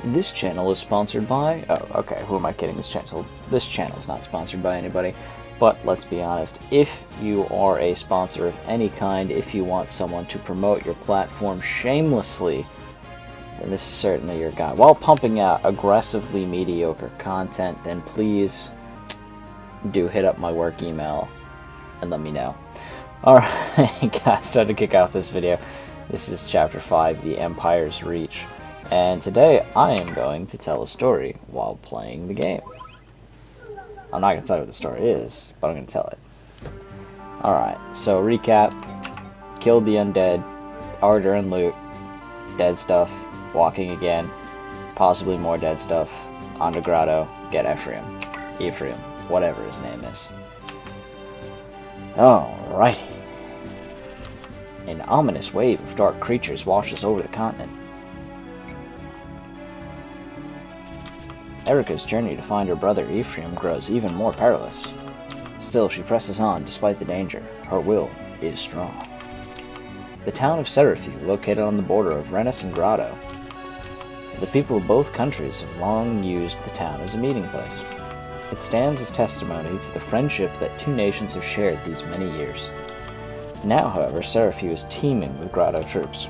This channel is sponsored by... Oh, okay, who am I kidding? This channel is not sponsored by anybody. But let's be honest, if you are a sponsor of any kind, if you want someone to promote your platform shamelessly, then this is certainly your guy. While pumping out aggressively mediocre content, then please do hit up my work email and let me know. Alright guys, time to kick off this video. This is Chapter 5, The Empire's Reach. And today I am going to tell a story while playing the game. I'm not going to tell you what the story is, but I'm going to tell it. Alright, so recap. Killed the undead, order and loot, dead stuff, walking again, possibly more dead stuff, onto Grado, get Ephraim, whatever his name is. Alrighty. An ominous wave of dark creatures washes over the continent. Eirika's journey to find her brother Ephraim grows even more perilous. Still, she presses on despite the danger. Her will is strong. The town of Serafew, located on the border of Renais and Grado. The people of both countries have long used the town as a meeting place. It stands as testimony to the friendship that two nations have shared these many years. Now, however, Serafew is teeming with Grado troops.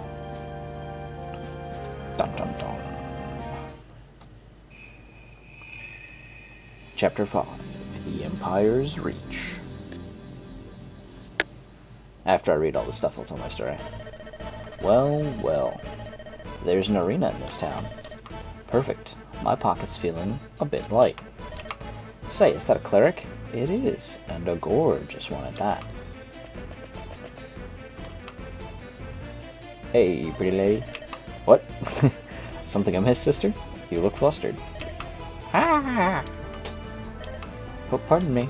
Dun dun dun. Chapter 5, The Empire's Reach. After I read all this stuff, I'll tell my story. Well, there's an arena in this town. Perfect. My pocket's feeling a bit light. Say, is that a cleric? It is, and a gorgeous one at that. Hey, pretty lady. What? Something I missed, sister? You look flustered. Ah! Oh, pardon me.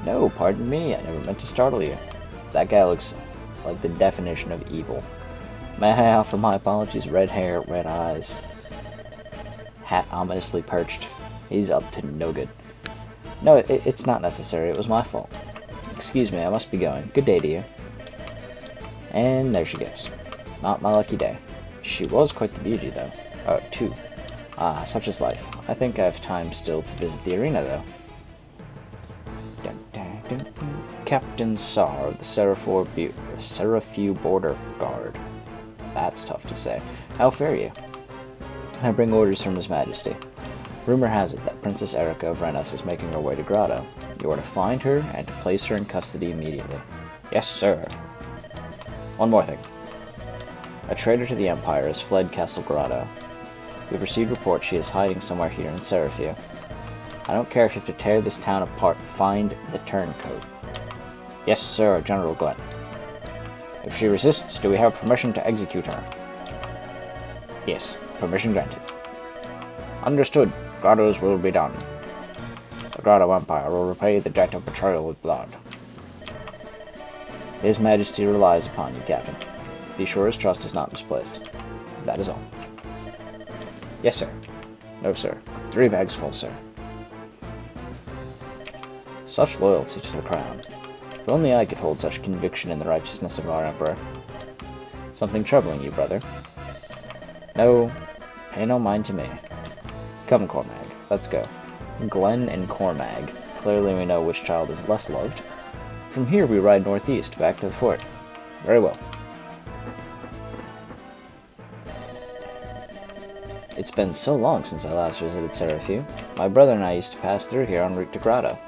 No, pardon me, I never meant to startle you. That guy looks like the definition of evil. May I offer my apologies? Red hair, red eyes. Hat ominously perched. He's up to no good. No, it's not necessary. It was my fault. Excuse me, I must be going. Good day to you. And there she goes. Not my lucky day. She was quite the beauty, though. Oh, too. Ah, such is life. I think I have time still to visit the arena, though. Captain Sar of the Serafew Border Guard. That's tough to say. How fare you? I bring orders from His Majesty. Rumor has it that Princess Eirika of Renais is making her way to Grado. You are to find her and to place her in custody immediately. Yes, sir. One more thing. A traitor to the Empire has fled Castle Grado. We've received reports she is hiding somewhere here in Serafew. I don't care if you have to tear this town apart. Find the turncoat. Yes, sir, General Glenn. If she resists, do we have permission to execute her? Yes, permission granted. Understood. Grado's will be done. The Grado Empire will repay the debt of betrayal with blood. His Majesty relies upon you, Captain. Be sure his trust is not misplaced. That is all. Yes, sir. No, sir. 3 bags full, sir. Such loyalty to the crown. If only I could hold such conviction in the righteousness of our Emperor. Something troubling you, brother? No, pay no mind to me. Come, Cormag, let's go. Glenn and Cormag. Clearly we know which child is less loved. From here we ride northeast, back to the fort. Very well. It's been so long since I last visited Serafew. My brother and I used to pass through here en route to Grado.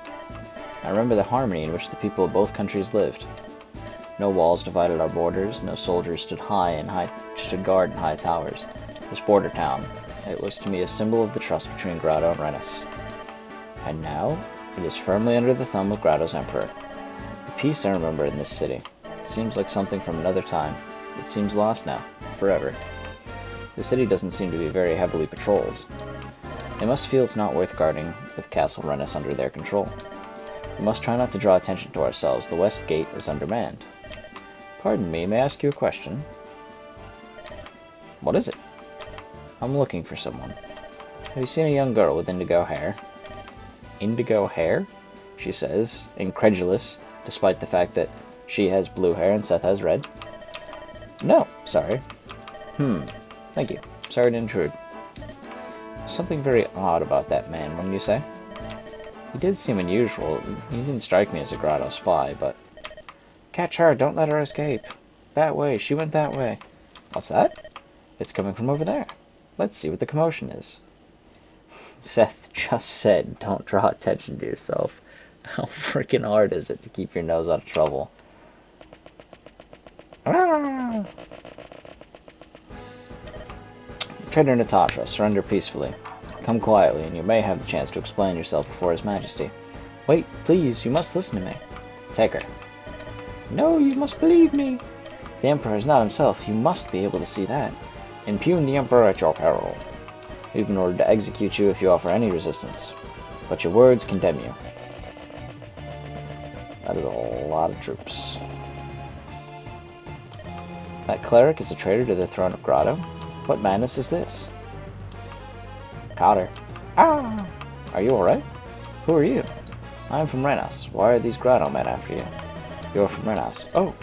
I remember the harmony in which the people of both countries lived. No walls divided our borders, no soldiers stood guard in high towers. This border town, it was to me a symbol of the trust between Grado and Renais. And now, it is firmly under the thumb of Grado's Emperor. The peace I remember in this city. It seems like something from another time. It seems lost now, forever. The city doesn't seem to be very heavily patrolled. They must feel it's not worth guarding with Castle Renais under their control. We must try not to draw attention to ourselves. The west gate is undermanned. Pardon me, may I ask you a question? What is it? I'm looking for someone. Have you seen a young girl with indigo hair? Indigo hair? She says, incredulous, despite the fact that she has blue hair and Seth has red. No, sorry. Thank you. Sorry to intrude. Something very odd about that man, wouldn't you say? He did seem unusual. He didn't strike me as a Grado spy, but... Catch her! Don't let her escape! That way! She went that way! What's that? It's coming from over there. Let's see what the commotion is. Seth just said, don't draw attention to yourself. How freaking hard is it to keep your nose out of trouble? Trader Natasha, surrender peacefully. Come quietly, and you may have the chance to explain yourself before His Majesty. Wait, please, you must listen to me. Take her. No, you must believe me. The Emperor is not himself. You must be able to see that. Impugn the Emperor at your peril. We've been ordered to execute you if you offer any resistance. But your words condemn you. That is a lot of troops. That cleric is a traitor to the throne of Grado? What madness is this? Caught her. Ah! Are you alright? Who are you? I'm from Renais. Why are these Grado men after you? You're from Renais. Oh!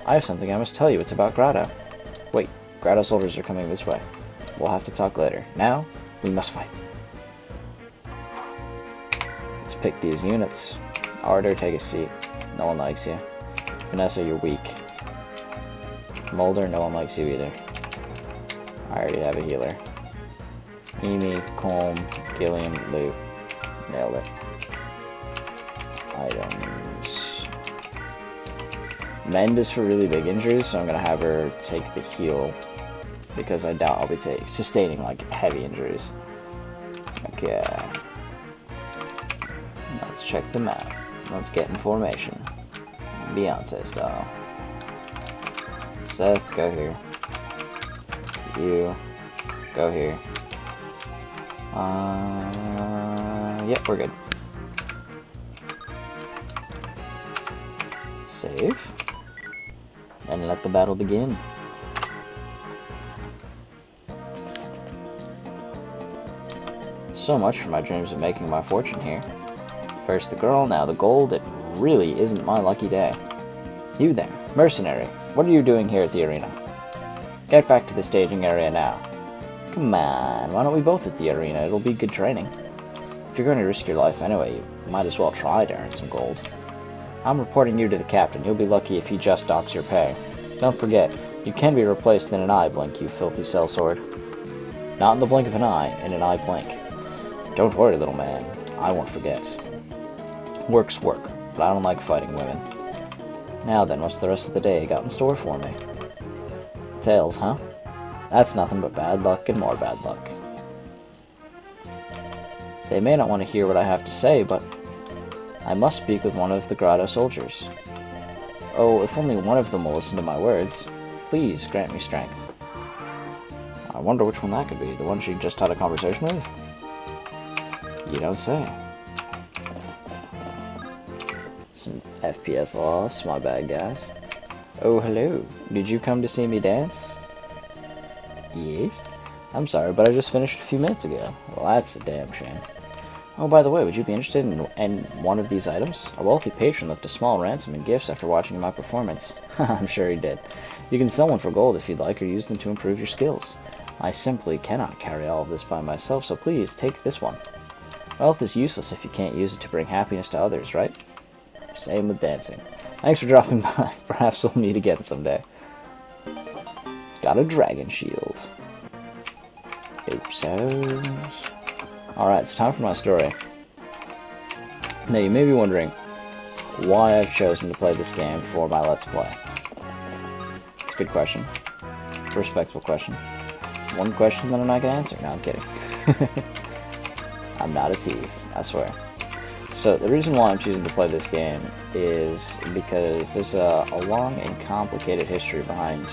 I have something I must tell you. It's about Grado. Wait, Grado soldiers are coming this way. We'll have to talk later. Now, we must fight. Let's pick these units. Ardor, take a seat. No one likes you. Vanessa, you're weak. Mulder, no one likes you either. I already have a healer. Emi, Colm, Gilliam, Luke. Nailed it. Items. Mend is for really big injuries, so I'm going to have her take the heal. Because I doubt I'll be sustaining like heavy injuries. Okay. Let's check the map. Let's get in formation. Beyonce style. Seth, go here. You, go here. Yep, we're good. Save. And let the battle begin. So much for my dreams of making my fortune here. First the girl, now the gold. It really isn't my lucky day. You there, mercenary. What are you doing here at the arena? Get back to the staging area now. Come on, why don't we both at the arena? It'll be good training. If you're going to risk your life anyway, you might as well try to earn some gold. I'm reporting you to the captain. You'll be lucky if he just docks your pay. Don't forget, you can be replaced in an eye blink, you filthy sellsword. Not in the blink of an eye, in an eye blink. Don't worry, little man. I won't forget. Work's work, but I don't like fighting women. Now then, what's the rest of the day got in store for me? Tails, huh? That's nothing but bad luck and more bad luck. They may not want to hear what I have to say, but I must speak with one of the Grado soldiers. Oh, if only one of them will listen to my words. Please grant me strength. I wonder which one that could be. The one she just had a conversation with? You don't say. Some FPS loss. My bad, guys. Oh, hello. Did you come to see me dance? Yes. I'm sorry, but I just finished a few minutes ago. Well, that's a damn shame. Oh, by the way, would you be interested in one of these items? A wealthy patron left a small ransom in gifts after watching my performance. I'm sure he did. You can sell one for gold if you'd like, or use them to improve your skills. I simply cannot carry all of this by myself, so please take this one. Wealth is useless if you can't use it to bring happiness to others, right? Same with dancing. Thanks for dropping by. Perhaps we'll meet again someday. Got a dragon shield. Oops. Alright, it's time for my story. Now, you may be wondering why I've chosen to play this game for my Let's Play. It's a good question. It's a respectful question. One question that I'm not going to answer. No, I'm kidding. I'm not a tease, I swear. So, the reason why I'm choosing to play this game is because there's a long and complicated history behind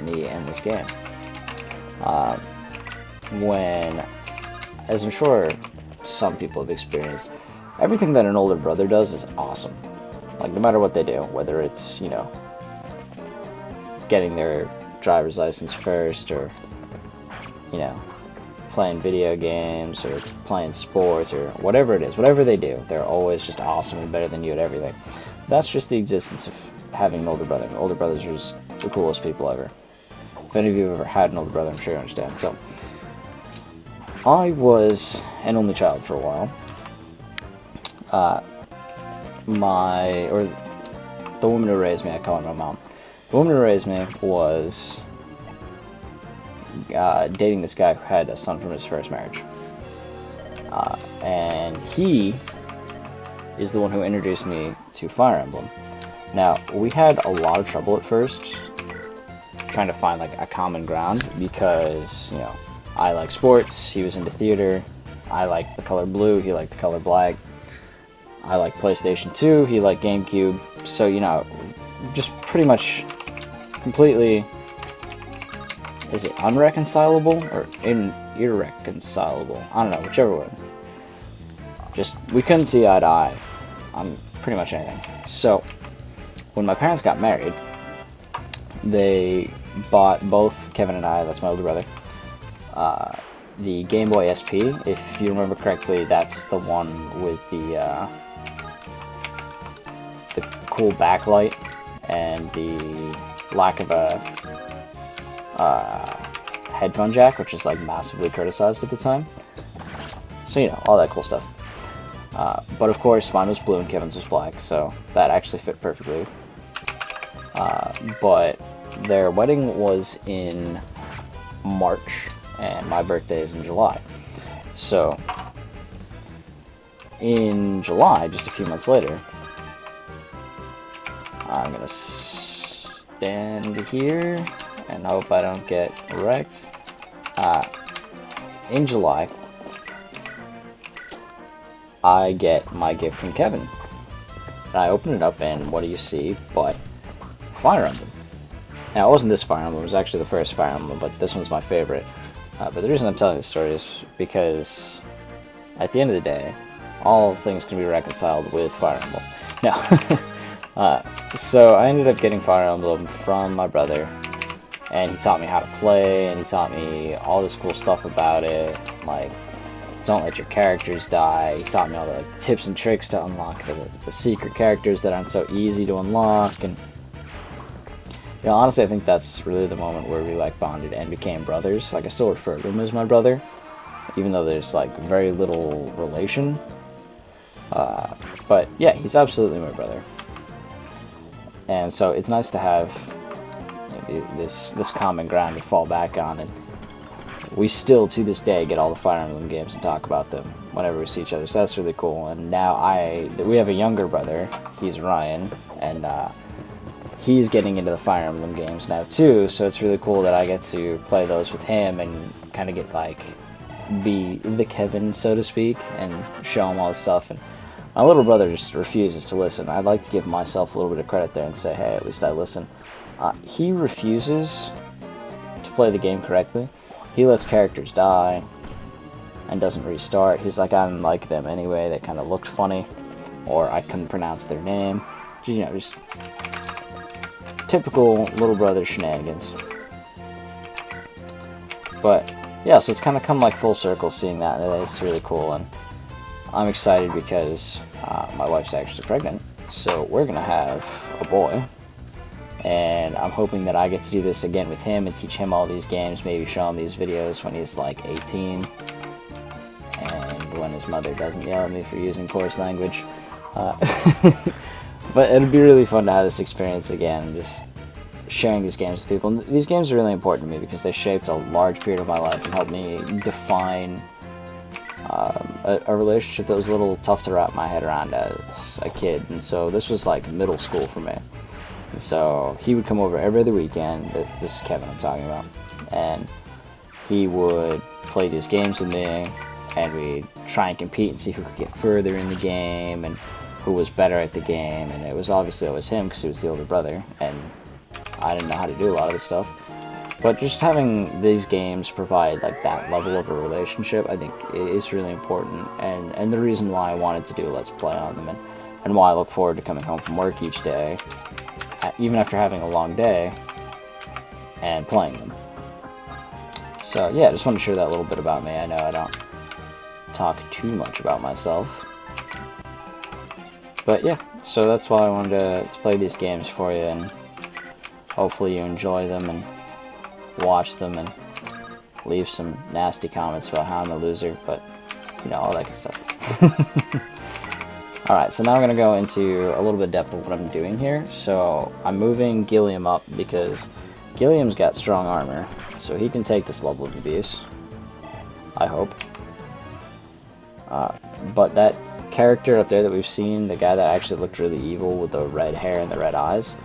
me and this game. As I'm sure some people have experienced, everything that an older brother does is awesome. Like, no matter what they do, whether it's, you know, getting their driver's license first, or, you know, playing video games, or playing sports, or whatever it is, whatever they do, they're always just awesome and better than you at everything. That's just the existence of having an older brother. Older brothers are just the coolest people ever. If any of you have ever had an older brother, I'm sure you understand. So, I was an only child for a while. The woman who raised me, I call her my mom. The woman who raised me was dating this guy who had a son from his first marriage. And he is the one who introduced me to Fire Emblem. Now, we had a lot of trouble at first trying to find like a common ground because, you know, I like sports, he was into theater, I like the color blue, he liked the color black, I like PlayStation 2, he liked GameCube, so, you know, just pretty much completely, is it unreconcilable or irreconcilable? I don't know, whichever one. Just, we couldn't see eye to eye on pretty much anything. So, when my parents got married, they bought both Kevin and I, that's my older brother, the Game Boy SP. If you remember correctly, that's the one with the cool backlight and the lack of a headphone jack, which is like massively criticized at the time. So, you know, all that cool stuff. But of course, mine was blue and Kevin's was black, so that actually fit perfectly. But their wedding was in March, and my birthday is in July. So, in July, just a few months later, I'm gonna stand here and hope I don't get wrecked. In July, I get my gift from Kevin. And I open it up, and what do you see but Fire Emblem. Now, it wasn't this Fire Emblem, it was actually the first Fire Emblem, but this one's my favorite. But the reason I'm telling this story is because, at the end of the day, all things can be reconciled with Fire Emblem. No. So I ended up getting Fire Emblem from my brother, and he taught me how to play, and he taught me all this cool stuff about it, like, don't let your characters die. He taught me all the like, tips and tricks to unlock the secret characters that aren't so easy to unlock, and you know, honestly, I think that's really the moment where we like bonded and became brothers. Like, I still refer to him as my brother, even though there's like very little relation. But yeah, he's absolutely my brother, and so it's nice to have maybe this common ground to fall back on, and we still to this day get all the Fire Emblem games and talk about them whenever we see each other. So that's really cool. And now we have a younger brother. He's Ryan, and he's getting into the Fire Emblem games now too, so it's really cool that I get to play those with him and kind of get like be the Kevin, so to speak, and show him all the stuff. And my little brother just refuses to listen. I'd like to give myself a little bit of credit there and say, hey, at least I listen. He refuses to play the game correctly. He lets characters die and doesn't restart. He's like, I didn't like them anyway, they kind of looked funny, or I couldn't pronounce their name. You know, just typical little brother shenanigans. But yeah, so it's kind of come like full circle seeing that, and it's really cool, and I'm excited because my wife's actually pregnant, so we're gonna have a boy, and I'm hoping that I get to do this again with him and teach him all these games, maybe show him these videos when he's like 18, and when his mother doesn't yell at me for using coarse language. But it'd be really fun to have this experience again, just sharing these games with people. And these games are really important to me because they shaped a large period of my life and helped me define a relationship that was a little tough to wrap my head around as a kid. And so this was like middle school for me. And so he would come over every other weekend. This is Kevin I'm talking about. And he would play these games with me, and we'd try and compete and see who could get further in the game and who was better at the game. And it was obviously always him because he was the older brother, and I didn't know how to do a lot of this stuff. But just having these games provide like that level of a relationship, I think is really important, and the reason why I wanted to do a Let's Play on them, and why I look forward to coming home from work each day, even after having a long day, and playing them. So yeah, I just want to share that little bit about me. I know I don't talk too much about myself, but yeah, so that's why I wanted to play these games for you, and hopefully you enjoy them and watch them and leave some nasty comments about how I'm a loser, but, you know, all that good stuff. Alright, so now I'm going to go into a little bit of depth of what I'm doing here. So, I'm moving Gilliam up because Gilliam's got strong armor, so he can take this level of abuse. I hope. But that character up there that we've seen, the guy that actually looked really evil with the red hair and the red eyes,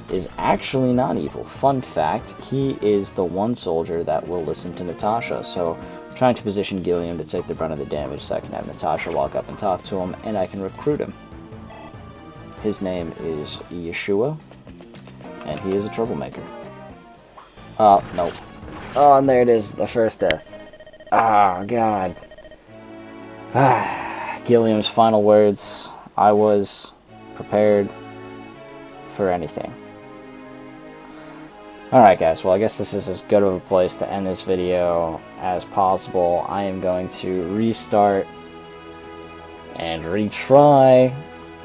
is actually not evil. Fun fact, he is the one soldier that will listen to Natasha, so I'm trying to position Gilliam to take the brunt of the damage so I can have Natasha walk up and talk to him, and I can recruit him. His name is Yeshua, and he is a troublemaker. Oh, nope. Oh, and there it is, the first death. Ah, God. Gilliam's final words. I was prepared for anything. Alright guys, well I guess this is as good of a place to end this video as possible. I am going to restart and retry.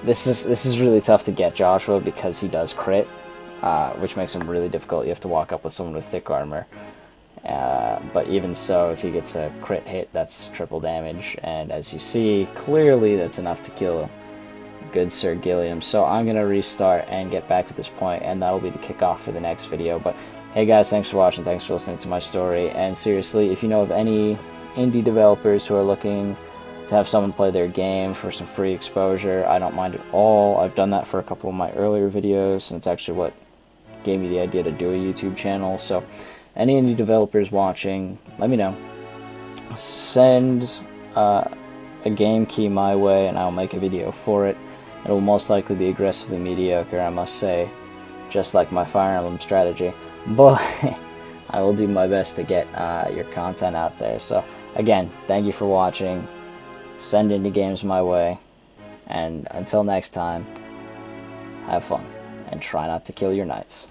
This is really tough to get Joshua because he does crit, which makes him really difficult. You have to walk up with someone with thick armor. But even so, if he gets a crit hit, that's triple damage, and as you see, clearly that's enough to kill good Sir Gilliam. So I'm going to restart and get back to this point, and that'll be the kickoff for the next video. But hey guys, thanks for watching, thanks for listening to my story, and seriously, if you know of any indie developers who are looking to have someone play their game for some free exposure, I don't mind at all. I've done that for a couple of my earlier videos, and it's actually what gave me the idea to do a YouTube channel. So any indie developers watching, let me know. Send a game key my way and I'll make a video for it. It will most likely be aggressively mediocre, I must say, just like my Fire Emblem strategy. But I will do my best to get your content out there. So again, thank you for watching. Send indie games my way. And until next time, have fun and try not to kill your knights.